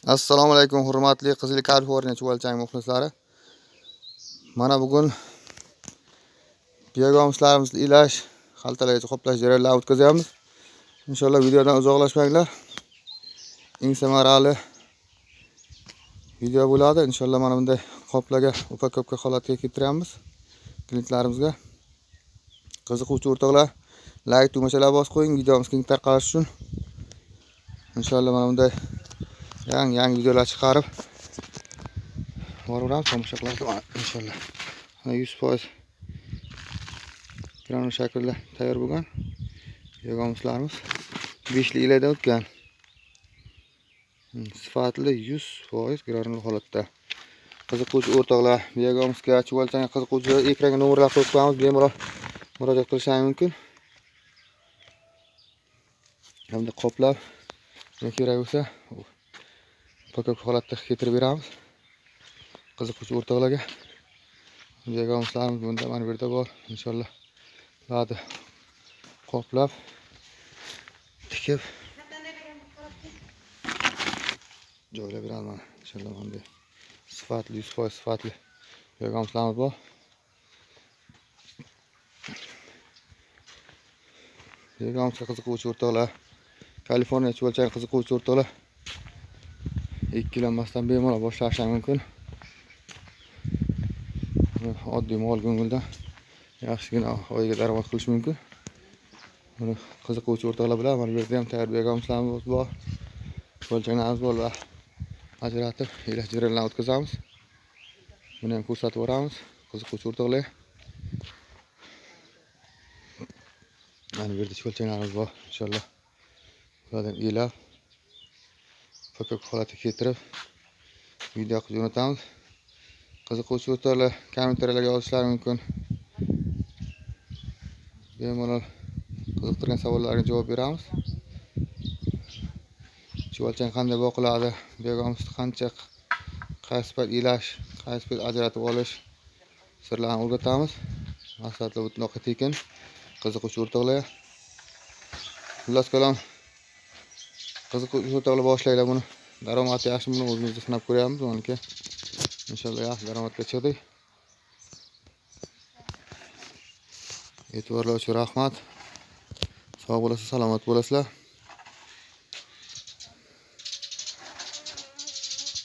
Assalomu alaykum hurmatli Qizil Kaliforniya chuvalchang muxlislari. Mana bugun biyogomuslarimizni ilash, xaltalarga qoplash jarayonlarini o'tkazamiz. Inshaalloh videodan uzoqlashmanglar. Eng samarali video bo'ladi. Inshaalloh mana bunday qoplaga, upakovka holatga keltiramiz klientlarimizga. Qiziquvchi o'rtoqlar, like tugmachalar bosib qo'ying, videomiz keng tarqalishi uchun. Inshaalloh mana bunday yangi videolar chiqarib boraveramiz, tomosha qilamiz inshaalloh. 100% granul shaklda tayyor bo'lgan biyogomuslarimiz 5 yildan o'tgan. Sifatli 100% granul holatda. Qiziquvchi o'rtoqlar, biyogomuzga, chuvalchangga qiziquvchilar ekranga nomerlar qo'yib qo'yamiz, bemalol murojaat qilishingiz mumkin. Hamda qoplab kerak bo'lsa pakok holatda keltirib beramiz. Qiziquvchi o'rtoqlarga biyogomuslarimiz bunda mana bu yerda bor. Inshaalloh ularni qoplab tikib joylab beramiz. Inshaalloh bunday sifatli 100% sifatli biyogomuslarimiz bor. Biyogomusga qiziquvchi o'rtoqlar, Kaliforniya chuvalchang qiziquvchi o'rtoqlar 2 kilomasdan bemalol boshlashi mumkin. Oddiy mol ko'ngildan yaxshigina oyiga daromad qilish mumkin. Buni qiziquvchi o'rtoqlar bilan mana bu yerda ham tayyor biyogomuslarimiz bor. Chuvalchanglarimiz bor va ajratib ilash jarayonlarini o'tkazamiz. Buni ham ko'rsatib boramiz qiziquvchi o'rtoqlar. Mana bu yerda chuvalchanglarimiz bor. Inshaalloh ulardan ilab pakok holatga keltirib video qilib jo'natamiz. Qiziquvchi o'rtoqlar kommentariylarga yozishlari mumkin. Bemalol qiziqtirgan savollarga javob beramiz. Chuvalchang qanday boqiladi, biyogomusni qancha, qaysi payt ilash, qaysi payt ajratib olish sirlarini o'rgatamiz. Maslahatlar mutlaqo tekin. Qiziquvchi o'rtoqlar, xullas kalom, qiziquvchi o'rtoqlar boshlanglar buni. Daromadi yaxshi, buni o'zimizda sinab ko'ryapmiz. Oniki inshaalloh yaxshi daromadga chiqdik. E'tiborlar uchun rahmat. Sog' bo'lasizlar, salomat bo'lasizlar.